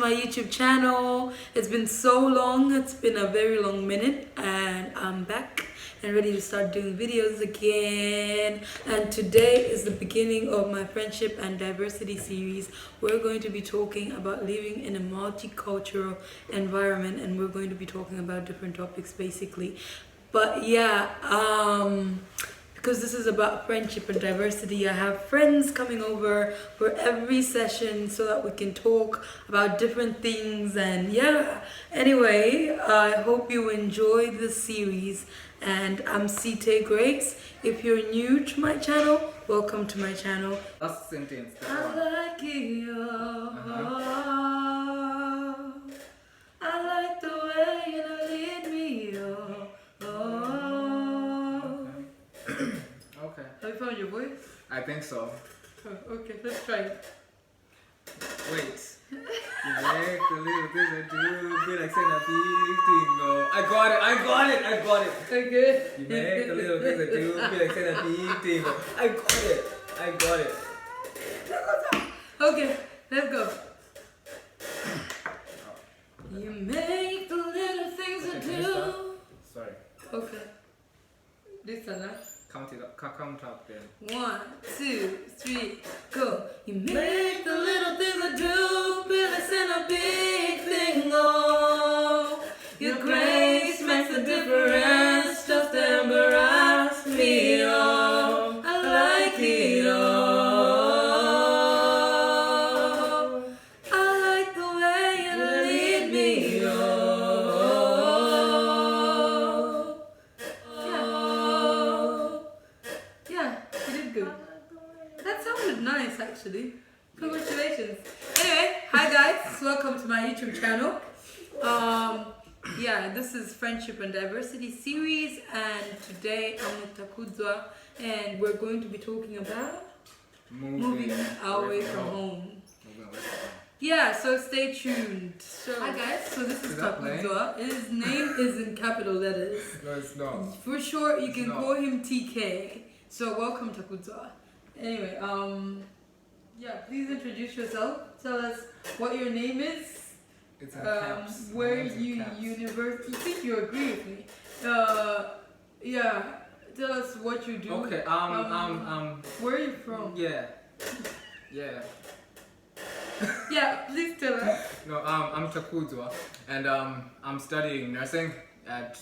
my YouTube channel. It's been so long, it's been a very long minute, and I'm back and ready to start doing videos again. And today is the beginning of my friendship and diversity series. We're going to be talking about living in a multicultural environment, and we're going to be talking about different topics basically. But yeah, because this is about friendship and diversity, I have friends coming over for every session so that we can talk about different things. And yeah, anyway, I hope you enjoy this series. And I'm Site Grace. If you're new to my channel, welcome to my channel. Last sentence. I like you. I like the way you lead me. Okay. Have you found your voice? I think so. Oh, okay, let's try it. Wait. You make the little things I do, be like saying a big thing. No. I got it. Okay. You make the little things I do, be like saying a big thing. I got it. Okay, let's go. You make the little things I do. Sorry. Okay. This one, huh? Count up then. 1, 2, 3, go. You make the little things I do, Billy send a big thing, oh. Your grace makes a difference, just to embarrass me, oh. I like it, oh. I like the way you lead me, oh. Yeah, you did good. That sounded nice, actually. Congratulations. Anyway, hi guys, welcome to my YouTube channel. Yeah, this is Friendship and Diversity series, and today I'm with Takuzwa, and we're going to be talking about moving away from home. Moving away from home. Yeah, so stay tuned. So, hi guys, so this is Is that Takuzwa. His name is in capital letters. No, it's not. For short, you can No. call him TK. So welcome Takuzwa. Anyway, yeah, please introduce yourself. Tell us what your name is. It's in caps. Where My name's in you caps. university. You think you agree with me? Yeah. Tell us what you do. Okay. Where are you from? Yeah. Yeah, please tell us. No, I'm Takuzwa, and I'm studying nursing at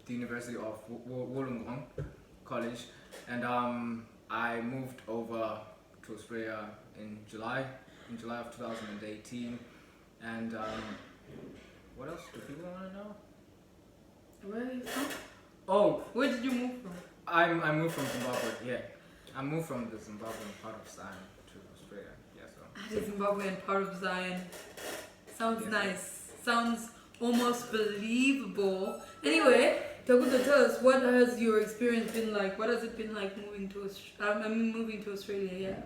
the University of Wollongong College, and I moved over to Australia in July of 2018, and what else do people want to know? Where are you from? Oh, Where did you move from? I moved from Zimbabwe. Yeah, I moved from the Zimbabwean part of Zion to Australia. Yeah, so. The Zimbabwean part of Zion. Sounds Yeah. nice. Sounds almost believable. Anyway, Takuta, tell us, what has your experience been like? What has it been like moving to Australia? Yeah.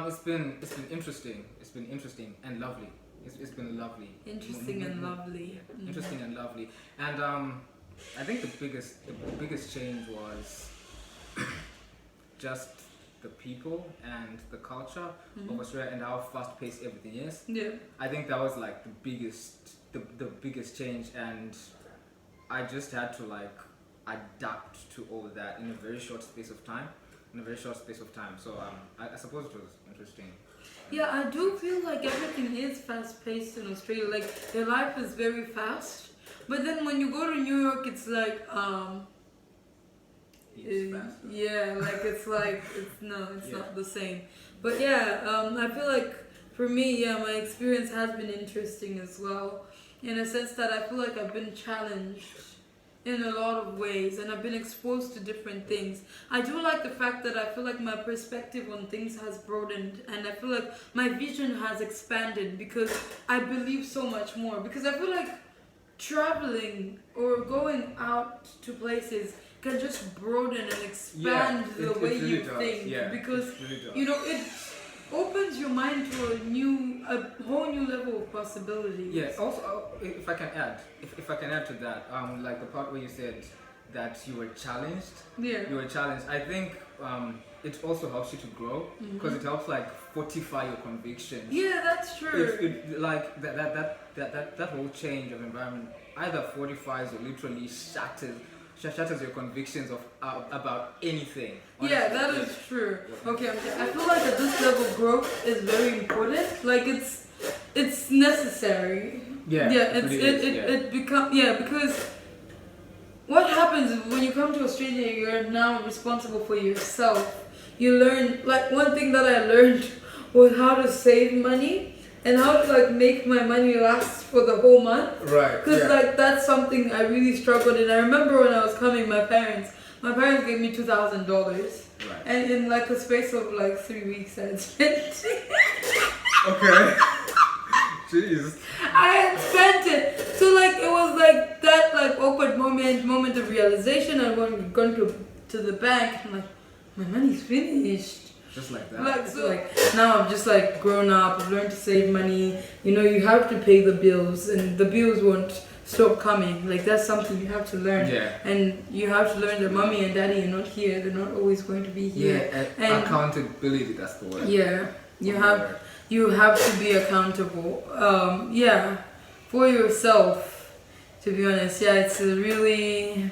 It's been interesting. It's been interesting and lovely. It's been lovely. Interesting and lovely. Yeah, interesting and lovely. And I think the biggest change was just the people and the culture of Australia and how fast-paced everything is. Yeah. I think that was like the biggest change, and I just had to like adapt to all of that in a very short space of time. So I suppose it was interesting. Yeah, I do feel like everything is fast-paced in Australia. Like, their life is very fast. But then when you go to New York, it's like, It's faster. yeah, like it's not the same. But yeah, I feel like for me, yeah, my experience has been interesting as well, in a sense that I feel like I've been challenged in a lot of ways, and I've been exposed to different things. I do like the fact that I feel like my perspective on things has broadened, and I feel like my vision has expanded because I believe so much more. Because I feel like traveling or going out to places can just broaden and expand the way really you does. think. Yeah, because it really does. you know, it opens your mind to a whole new level of possibilities. Yeah. Also, if I can add to that, like the part where you said that you were challenged. Yeah. You were challenged. I think it also helps you to grow because it helps like fortify your convictions. Yeah, that's true. It like that whole change of environment either fortifies or literally shatters your convictions of about anything. Honestly. Yeah, that is true. Okay, I feel like at this level, growth is very important. Like it's necessary. Yeah, Yeah, it becomes because what happens is when you come to Australia, you're now responsible for yourself. You learn, like, one thing that I learned was how to save money and how to like make my money last for the whole month. Right. Because like that's something I really struggled in. I remember when I was coming, my parents gave me $2,000, Right. and in like a space of like 3 weeks, I had spent. Okay. Jeez. I had spent it. So like it was like that like awkward moment of realization. I went gone to the bank and like my money's finished. Just like that. Like so like now I've just like grown up, I've learned to save money. You know, you have to pay the bills and the bills won't stop coming. Like that's something you have to learn. Yeah. And you have to learn that mommy and daddy are not here, they're not always going to be here. Yeah, and accountability, that's the word. Yeah. You have to be accountable. Yeah. For yourself, to be honest. Yeah, it's a really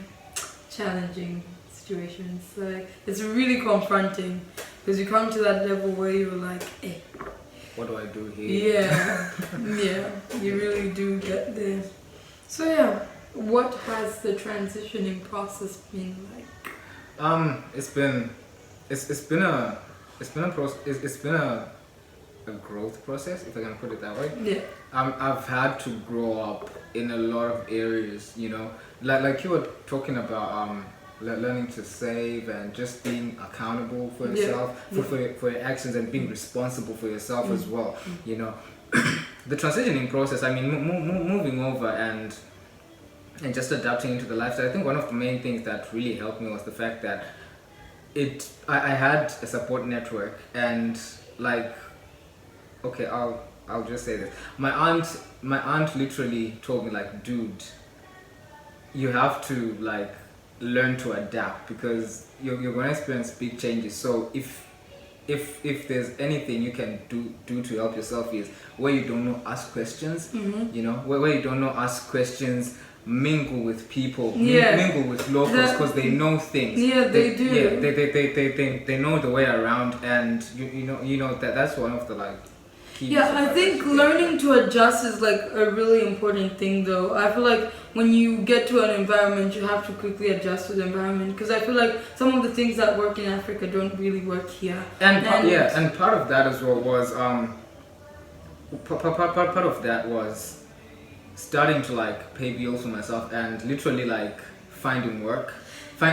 challenging situation. It's like it's really confronting. Because you come to that level where you're like, hey. What do I do here? Yeah, yeah, you really do get there. So yeah, what has the transitioning process been like? It's been a growth process, if I can put it that way. Yeah. I've had to grow up in a lot of areas, you know, like you were talking about learning to save and just being accountable for yourself, for your actions, and being responsible for yourself as well. You know, the transitioning process. I mean, moving over and just adapting into the lifestyle. I think one of the main things that really helped me was the fact that I had a support network, and like, okay, I'll just say this. My aunt literally told me, like, dude, you have to like learn to adapt because you're going to experience big changes. So if there's anything you can do to help yourself is where you don't know, ask questions. You know, where you don't know, ask questions. Mingle with people. Mingle with locals because they know things. Yeah, they do. Yeah, they know the way around, and you know that's one of the like. Yeah, I think learning to adjust is like a really important thing though. I feel like when you get to an environment, you have to quickly adjust to the environment because I feel like some of the things that work in Africa don't really work here. And part of that as well was part of that was starting to like pay bills for myself and literally like finding work in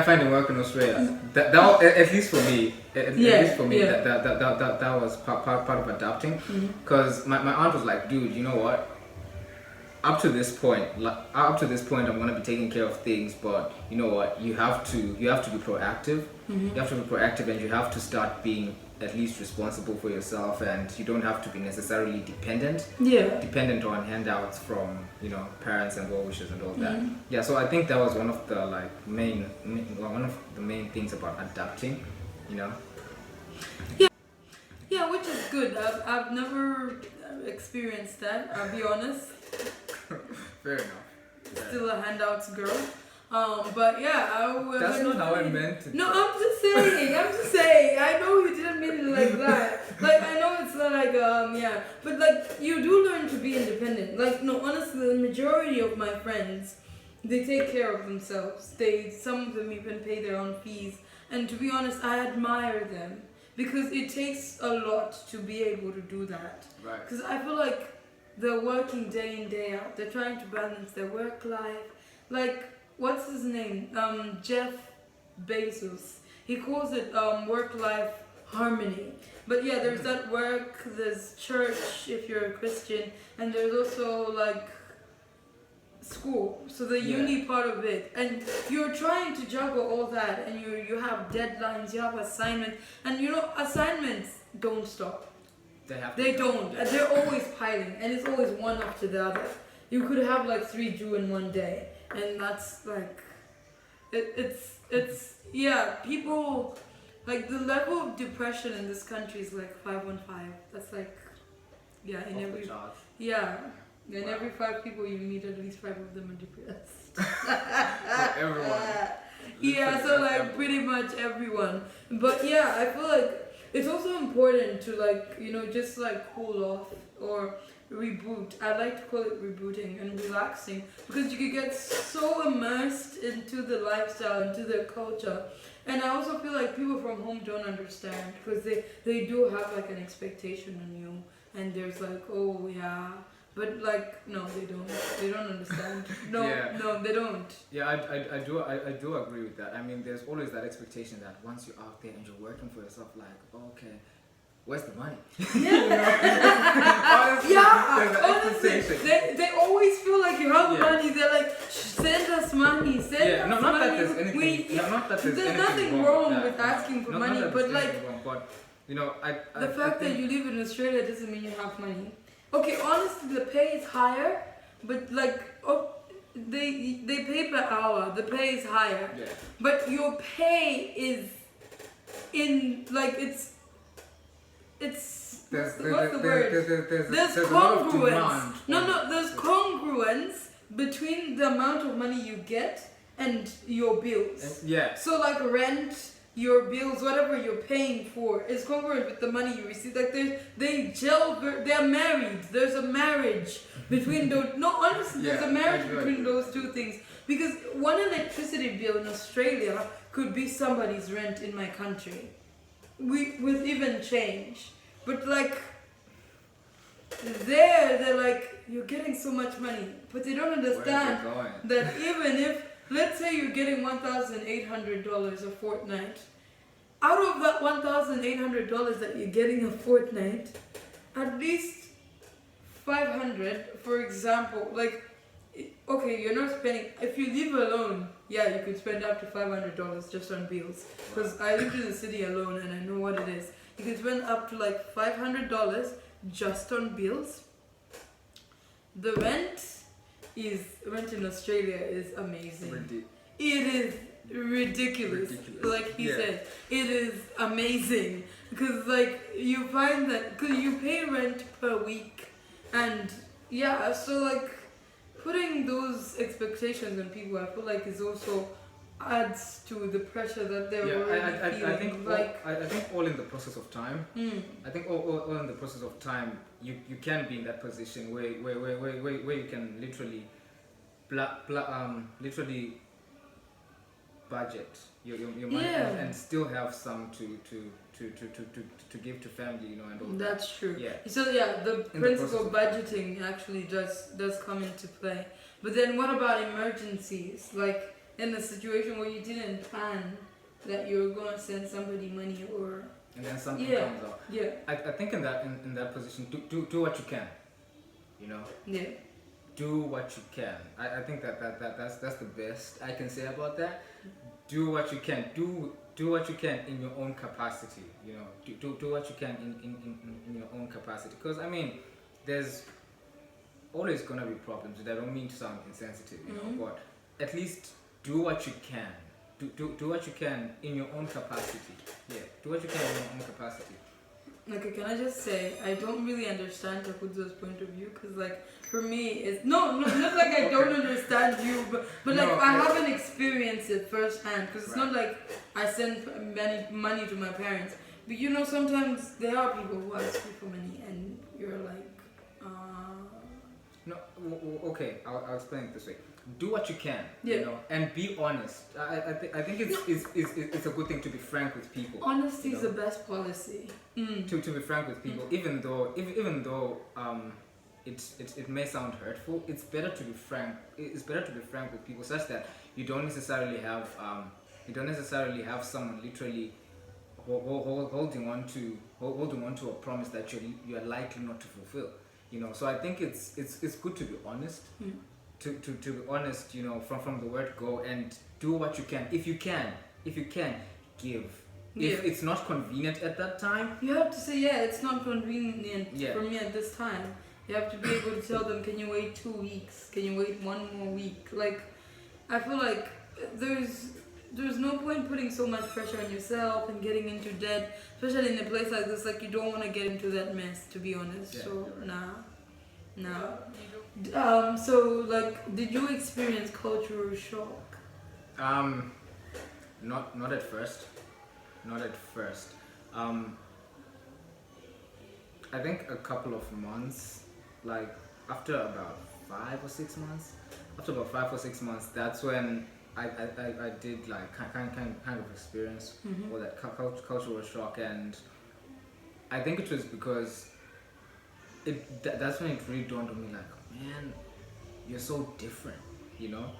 Australia. That at least for me. That was part of adapting, because my aunt was like, dude, you know what? Up to this point, I'm gonna be taking care of things, but you know what? You have to be proactive. You have to be proactive, and you have to start being at least responsible for yourself, and you don't have to be necessarily dependent on handouts from parents and well wishers and all that. Yeah, so I think that was one of the like main things about adapting, you know. Yeah, which is good. I've never experienced that, I'll be honest. Fair enough. Still a handouts girl. But yeah, that's not how I meant it. No, I'm just saying. I know you didn't mean it like that. Like, I know it's not like, but like, you do learn to be independent. Like, no, honestly, the majority of my friends, they take care of themselves. Some of them even pay their own fees. And to be honest, I admire them. Because it takes a lot to be able to do that. Right. Because I feel like they're working day in, day out. They're trying to balance their work life. Like, what's his name? Jeff Bezos. He calls it work-life harmony. But yeah, there's that work, there's church if you're a Christian, and there's also like school, so the uni part of it, and you're trying to juggle all that, and you have deadlines, you have assignments, and assignments don't stop. They're always piling, and it's always one after the other. You could have like 3 due in one day, and that's like it's people like the level of depression in this country is like 515. That's like, yeah, in Off the every, charts. yeah, in Wow. every 5 people you meet, at least 5 of them are depressed. So everyone. Yeah, so like pretty much everyone. But yeah, I feel like it's also important to like, you know, just like cool off or reboot. I like to call it rebooting and relaxing because you could get so immersed into the lifestyle, into the culture. And I also feel like people from home don't understand because they do have like an expectation on you. And there's like, oh yeah. But like, no, they don't. They don't understand. No, Yeah. no, they don't. Yeah, I do agree with that. I mean, there's always that expectation that once you're out there and you're working for yourself, like, okay, where's the money? Honestly, Yeah, there's that honestly, expectation. they always feel like you have Yeah. money. They're like, send us money, send Yeah, us no, not money. that there's anything. Not that there's There's anything nothing wrong with with that. asking for Not money, that but there's like anything wrong, but you know, the fact that you live in Australia doesn't mean you have money. Okay, honestly, the pay is higher, but like, oh, they pay per hour. The pay is higher, Yeah. but your pay is in like it's what's the word? There's a lot of congruence. demand. No, there's congruence between the amount of money you get and your bills. Yeah. So like rent, your bills, whatever you're paying for is congruent with the money you receive. Like they're married. There's a marriage between those. No, honestly, there's a marriage between those two things. Because one electricity bill in Australia could be somebody's rent in my country, with even change. But like they're like, you're getting so much money, but they don't understand that even if, let's say you're getting $1,800 a fortnight, out of that $1,800 that you're getting a fortnight, at least 500, for example, like, okay, you're not spending, if you live alone, yeah, you could spend up to $500 just on bills. Because I live in the city alone and I know what it is. You can spend up to like $500 just on bills. The rent in Australia is amazing. It is ridiculous. Like he said, it is amazing because like you find that because you pay rent per week, and yeah, so like putting those expectations on people, I feel like is also adds to the pressure that they're already feeling. I think all in the process of time. I think all in the process of time, you can be in that position where you can literally literally budget your money and still have some to give to family, you know, and all that. That's true. Yeah. So yeah, the principle of budgeting actually does come into play. But then what about emergencies? Like in a situation where you didn't plan that you were going to send somebody money and then something comes up. Yeah. I think in that position, do what you can, you know. Yeah. Do what you can. I think that's the best I can say about that. Do what you can. Do what you can in your own capacity. You know, do what you can in your own capacity. Because I mean, there's always gonna be problems. I don't mean to sound insensitive, you know, but at least do what you can. Do what you can in your own capacity. Yeah, do what you can in your own capacity. Okay, can I just say, I don't really understand Takuzo's point of view, because like, for me, it's, not like I don't understand you, but like, I haven't experienced it firsthand, because it's not like I send money to my parents, but you know, sometimes there are people who ask you for money, and you're like, No, okay, I'll explain it this way. Do what you can, yeah, you know, and be honest. I think it's a good thing to be frank with people. Honesty is the best policy. To be frank with people, even though it may sound hurtful, it's better to be frank. It's better to be frank with people, such that you don't necessarily have someone literally holding on to a promise that you are likely not to fulfill. You know, so I think it's good to be honest. To be honest, you know, from the word go, and do what you can. If you can, give. If it's not convenient at that time, you have to say, yeah, it's not convenient for me at this time. You have to be able to tell them, can you wait 2 weeks? Can you wait 1 more week? Like, I feel like there's there's no point putting so much pressure on yourself and getting into debt, especially in a place like this. Like, you don't want to get into that mess, to be honest. Yeah. So nah. So like, did you experience cultural shock? Not at first. Not at first. I think a couple of months, like after about 5 or 6 months. After about 5 or 6 months, that's when I did like kind of experience all that cultural shock, and I think it was because that's when it really dawned on me, like, man, you're so different, you know.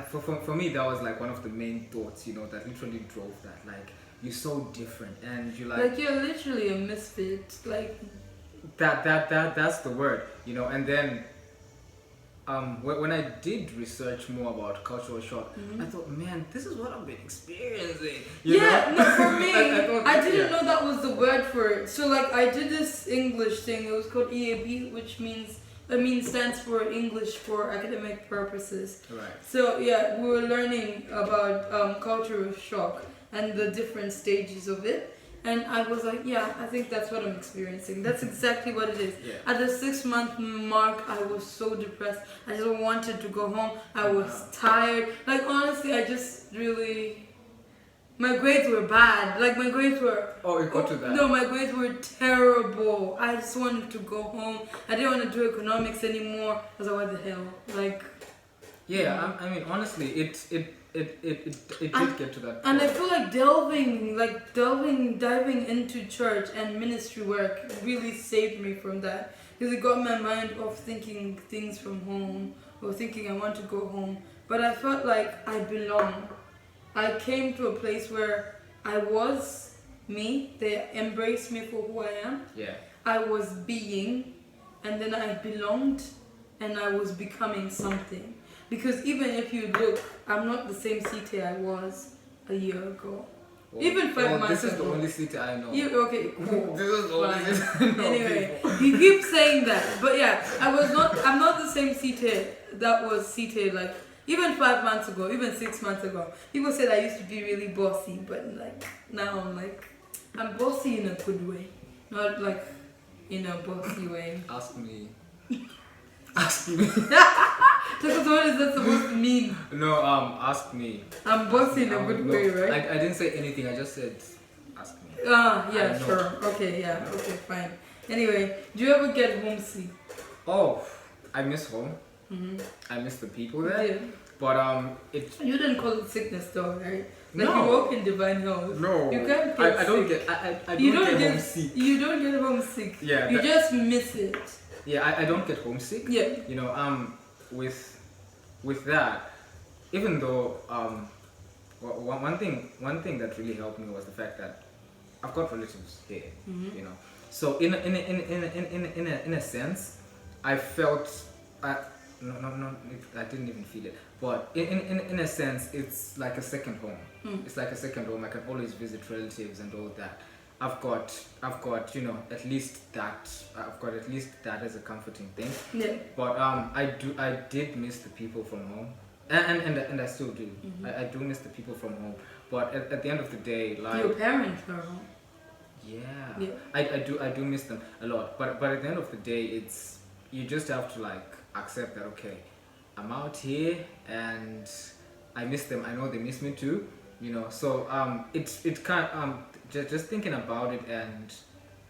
For me, that was like one of the main thoughts, you know, that literally drove that. Like, you're so different, and you're like you're literally a misfit. Like that's the word, you know. And then when I did research more about cultural shock, I thought, man, this is what I've been experiencing. You know? No, for me, I didn't yeah. know that was the word for it. So like, I did this English thing. It was called EAB, which stands for English for academic purposes. Right. So yeah, we were learning about cultural shock and the different stages of it. And I was like, yeah, I think that's what I'm experiencing. That's exactly what it is. Yeah. At the 6-month mark, I was so depressed. I just wanted to go home. I was tired. Like, honestly, I just really... My grades were bad. Like, my grades were... Oh, it got to that? No, my grades were terrible. I just wanted to go home. I didn't want to do economics anymore. I was like, what the hell? Like... Yeah, I mean, honestly, it did get to that point. And I feel like diving into church and ministry work really saved me from that, because it got my mind off thinking things from home or thinking I want to go home. But I felt like I belong. I came to a place where I was me. They embraced me for who I am. Yeah. I was being, and then I belonged, and I was becoming something. Because even if you look, I'm not the same CT I was a year ago. Well, Even 5 months this is ago. the only city I know. Okay, cool. This is the only city I know. Anyway, you keep saying that. But yeah, I'm not the same CT that was CT like even 5 months ago, even 6 months ago. People said I used to be really bossy, but like now I'm bossy in a good way. Not like in a bossy way. Ask me. Ask me. Because what is that supposed to mean? No, ask me. I'm bossy in a good way, right? I didn't say anything. I just said, ask me. Yeah, sure. Okay, yeah. Okay, fine. Anyway, do you ever get homesick? Oh, I miss home. I miss the people there. Yeah. But You didn't call it sickness though, right? Like No. you walk in divine health. No. You can't get I don't sick. get. I You don't don't get get homesick. You don't get homesick. Yeah, You that- just miss it. Yeah, I don't get homesick. Yeah. You know, with that, even though one thing that really helped me was the fact that I've got relatives here. You know, so in a sense, I felt I didn't even feel it, but in a sense, it's like a second home. It's like a second home. I can always visit relatives and all that. I've got you know, at least that. I've got at least that as a comforting thing. Yeah. But I did miss the people from home, and I still do. I do miss the people from home. But at the end of the day, like, Your parents are home. yeah. Yeah. I do miss them a lot. But at the end of the day, it's, you just have to like accept that, okay, I'm out here and I miss them. I know they miss me too. You know, so it's kind of, just thinking about it, and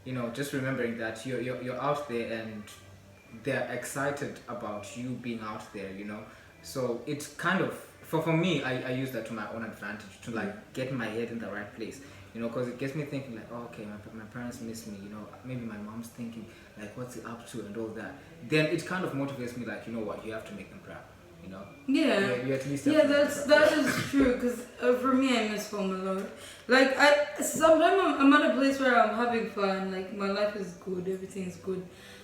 you know, just remembering that you're out there and they're excited about you being out there. You know, so it's kind of, for me, I use that to my own advantage, to like get my head in the right place. You know, because it gets me thinking like, oh, okay, my parents miss me. You know, maybe my mom's thinking like, what's he up to and all that. Then it kind of motivates me, like, you know what, you have to make them proud. You know. Yeah. You at least have to make them proud. that is true. Because for me, I miss home a lot. Like sometimes I'm at a place where I'm having fun. Like my life is good, everything is good.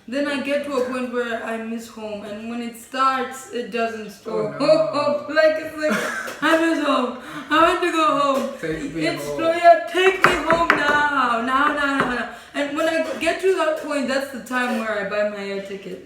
Then I get to a point where I miss home, and when it starts, it doesn't stop. Oh, no. Like it's like I miss home. I want to go home. Take me home. Yeah, take me home now. And when I get to that point, that's the time where I buy my air ticket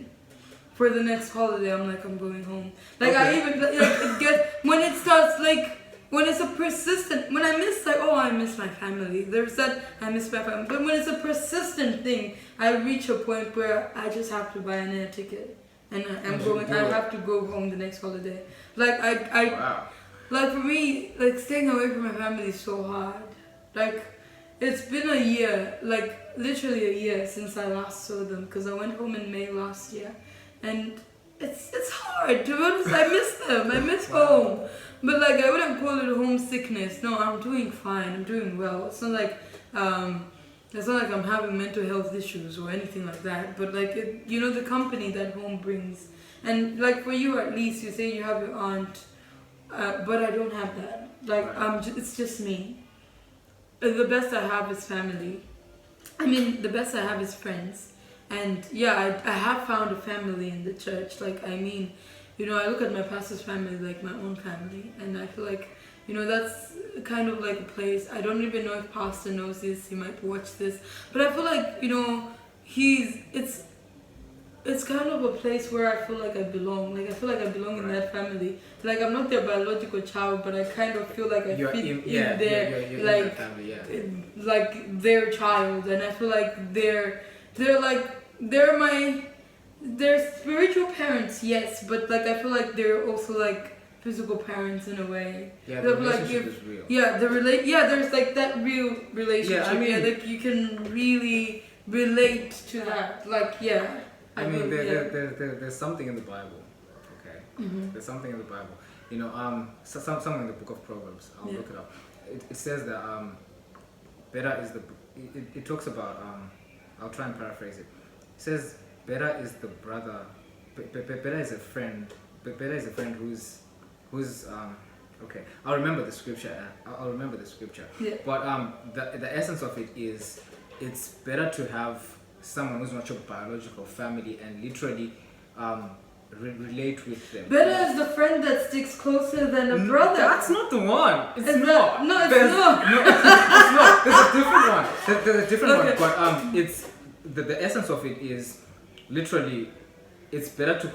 for the next holiday. I'm like, I'm going home. Like Okay. I even like it gets when it starts like when it's a persistent, when I miss like, oh, I miss my family. There's that, I miss my family. But when it's a persistent thing, I reach a point where I just have to buy an air ticket, and I have to go home the next holiday. Like Wow. like for me, like staying away from my family is so hard. Like it's been a year, like literally a year since I last saw them, because I went home in May last year, and it's hard to be honest. I miss them. I miss home, but like I wouldn't call it homesickness. No, I'm doing fine. I'm doing well. It's not like it's not like I'm having mental health issues or anything like that. But like the company that home brings, and like for you at least, you say you have your aunt, but I don't have that. Like it's just me. The best I have is family. I mean, the best I have is friends. And yeah, I have found a family in the church. Like, I mean, I look at my pastor's family like my own family. And I feel like, that's kind of like a place. I don't even know if pastor knows this. He might watch this. But I feel like, it's kind of a place where I feel like I belong. Like, I feel like I belong in that family. Like, I'm not their biological child, but I kind of feel like I fit in there. You're like, in that family, yeah. Like their child. And I feel like they're spiritual parents, yes, but like I feel like they're also like physical parents in a way. Yeah, the relationship is real. Yeah, there's like that real relationship. Yeah, I mean, like you can really relate to that. Like, yeah. I mean, there's something in the Bible, okay? Mm-hmm. There's something in the Bible. Somewhere in the book of Proverbs. I'll look it up. It says that better is the. It talks about I'll try and paraphrase it. It says better is the brother. Better is a friend. Better is a friend who's okay. I'll remember the scripture. I'll remember the scripture. Yeah. But the essence of it is it's better to have someone who's not your biological family and literally relate with them. Better is the friend that sticks closer than a brother. That's not the one. It's Is not. that- no, it's There's- not. No, it's not. There's a different one. There's a different Okay. one. But it's the essence of it is literally it's better to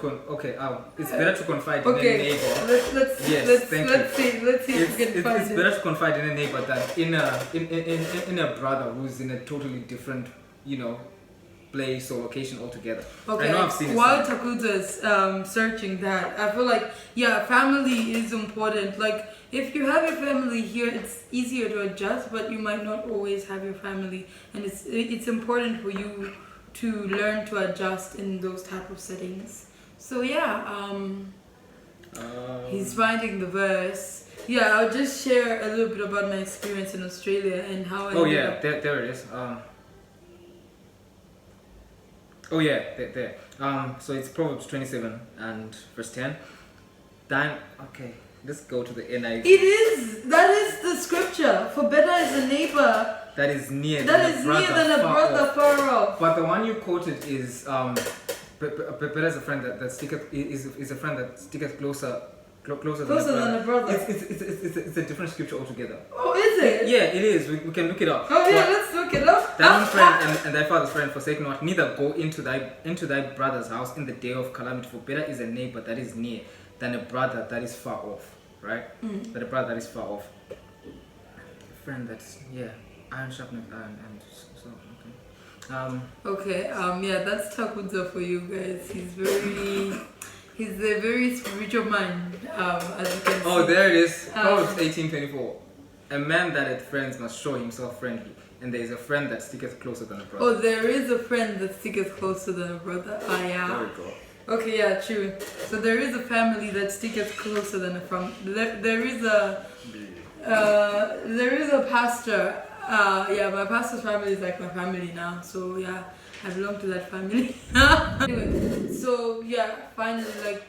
it's better to confide in a neighbor. Let's see if we can find It's it. better to confide in a neighbor than in a brother who's in a totally different place or location altogether. Okay, I know I've seen it while somewhere. Takuda's searching that, I feel like, yeah, family is important. Like, if you have your family here, it's easier to adjust, but you might not always have your family. And it's important for you to learn to adjust in those type of settings. So, yeah, he's finding the verse. Yeah, I'll just share a little bit about my experience in Australia and how I ended up. There it is. Oh yeah, there. So it's Proverbs 27 and verse 10. Okay, let's go to the NIV. That is the scripture. For better is a neighbor That is near that is near than a brother far off. But the one you quoted is better is a friend that sticketh is a friend that sticketh closer than a brother. It's a different scripture altogether. Oh, is it? Yeah, it is. We can look it up. Oh yeah, let's look it up. Thine own friend and thy father's friend forsake not, neither go into thy brother's house in the day of calamity. For better is a neighbor that is near than a brother that is far off. Right? Than a brother that is far off. A friend that's iron sharpeneth iron, and so okay. Yeah, that's Takuza for you guys. He's a very spiritual man, as you can see. Oh, there it is. Proverbs 18:24. A man that hath friends must show himself friendly, and there is a friend that sticketh closer than a brother. Oh, there is a friend that sticketh closer than a brother. Ah, yeah. There we go. Okay, yeah, true. So there is a family that sticketh closer than a family. There is a pastor. Yeah, my pastor's family is like my family now. So yeah, I belong to that family. Anyway, so yeah, finally, like,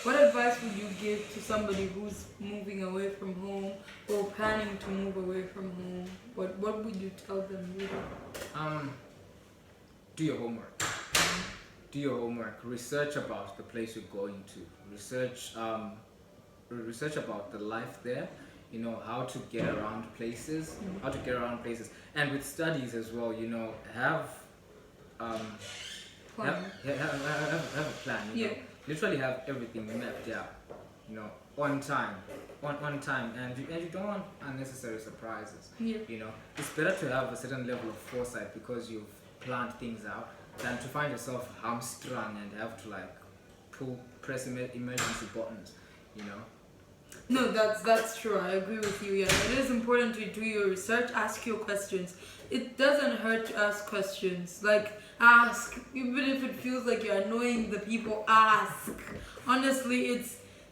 what advice would you give to somebody who's moving away from home or planning to move away from home? What would you tell them? Really? Do your homework. Do your homework. Research about the place you're going to. Research about the life there. How to get around places. And with studies as well. Have a plan. Yeah. Literally have everything mapped out. On time. on time, and you don't want unnecessary surprises. Yeah. You know, it's better to have a certain level of foresight because you've planned things out than to find yourself hamstrung and have to like press emergency buttons. You know. No, that's true. I agree with you. Yeah, it is important to do your research, ask your questions. It doesn't hurt to ask questions. Like, ask, even if it feels like you're annoying the people, ask. Honestly,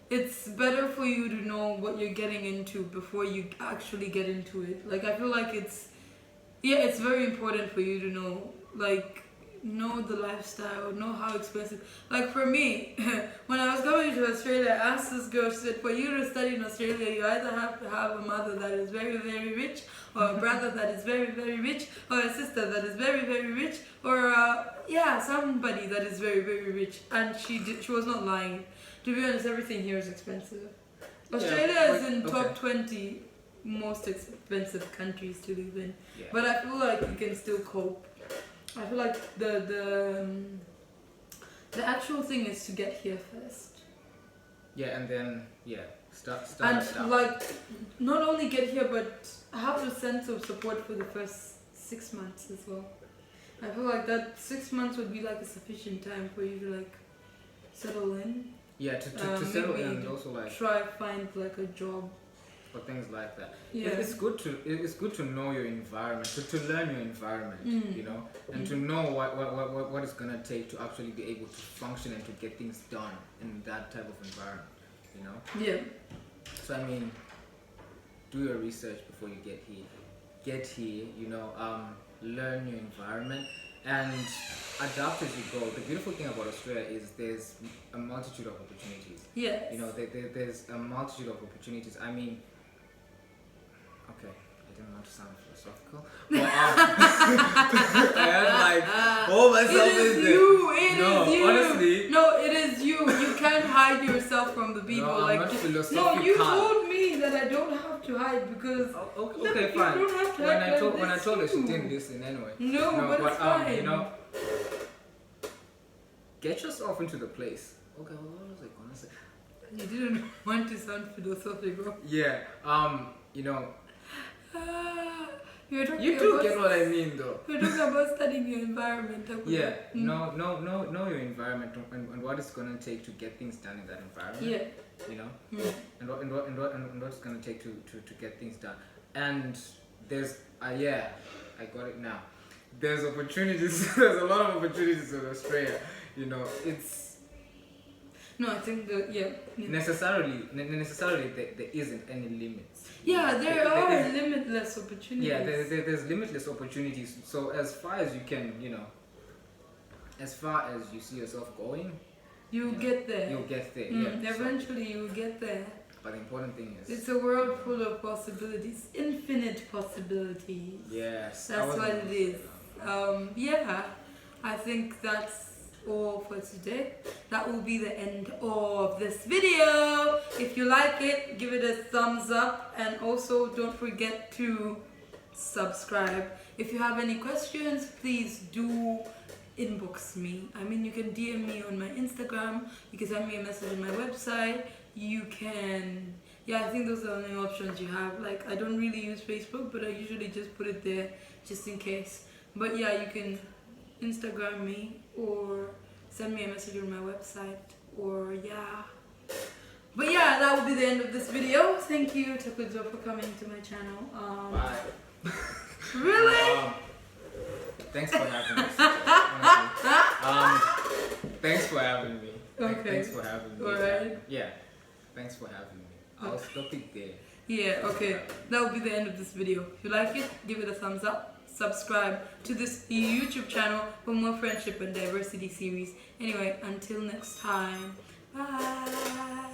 it's better for you to know what you're getting into before you actually get into it. Like, I feel like it's very important for you to know, like, know the lifestyle, know how expensive. Like for me, when I was coming to Australia, I asked this girl, she said, for you to study in Australia, you either have to have a mother that is very, very rich, or a brother that is very, very rich, or a sister that is very, very rich, or somebody that is very, very rich. And she was not lying. To be honest, everything here is expensive. Australia is in top 20 most expensive countries to live in. Yeah. But I feel like you can still cope. I feel like the actual thing is to get here first. Yeah, and then start. And like, not only get here, but have a sense of support for the first 6 months as well. I feel like that 6 months would be like a sufficient time for you to like settle in. Yeah, to settle in and also like try find like a job. Or things like that. Yeah. It's good to know your environment, to learn your environment, you know, and to know what it's gonna take to actually be able to function and to get things done in that type of environment, you know. Yeah. So I mean, do your research before you get here. Get here, you know, learn your environment and adapt as you go. The beautiful thing about Australia is there's a multitude of opportunities. Yeah. You know, there's a multitude of opportunities. I mean. Okay, I didn't want to sound philosophical, but I had like all myself in there. It is you. Honestly, no, it is you. You can't hide yourself from the people. No, like I'm not philosophical. No, you told me that I don't have to hide because. Okay, fine. You don't have to hide When I told her, she didn't listen anyway. No, but it's fine. You know, get yourself into the place. Okay, what was I gonna say? You didn't want to sound philosophical. Yeah. You know. You do get what I mean, though. We're talking about studying your environment. Yeah, know your environment and what it's gonna take to get things done in that environment. Yeah. You know, and what it's gonna take to get things done. And there's I got it now. There's opportunities. There's a lot of opportunities in Australia. You know, it's. No, I think necessarily there isn't any limits. Yeah, there are limitless opportunities. Yeah, there's limitless opportunities. So as far as you can, you know, as far as you see yourself going, you'll get there. You'll get there. Eventually, you'll get there. But the important thing is, it's a world full of possibilities, infinite possibilities. Yes, that's what it is. I think that's all for today. That will be the end of this video. If you like it, give it a thumbs up, and also don't forget to subscribe. If you have any questions, please do inbox me. I mean, you can DM me on my Instagram, you can send me a message on my website, you can I think those are the only options you have. Like, I don't really use Facebook, but I usually just put it there just in case. But yeah, you can Instagram me or send me a message on my website, or But yeah, that will be the end of this video. Thank you, Takuzo, for coming to my channel. Bye. Really? Thanks for having me. Thanks for having me. Okay. Thanks for having me. Alright. Yeah. Thanks for having me. I'll stop it there. Yeah, okay. That will be the end of this video. If you like it, give it a thumbs up. Subscribe to this YouTube channel for more friendship and diversity series. Anyway, until next time. Bye.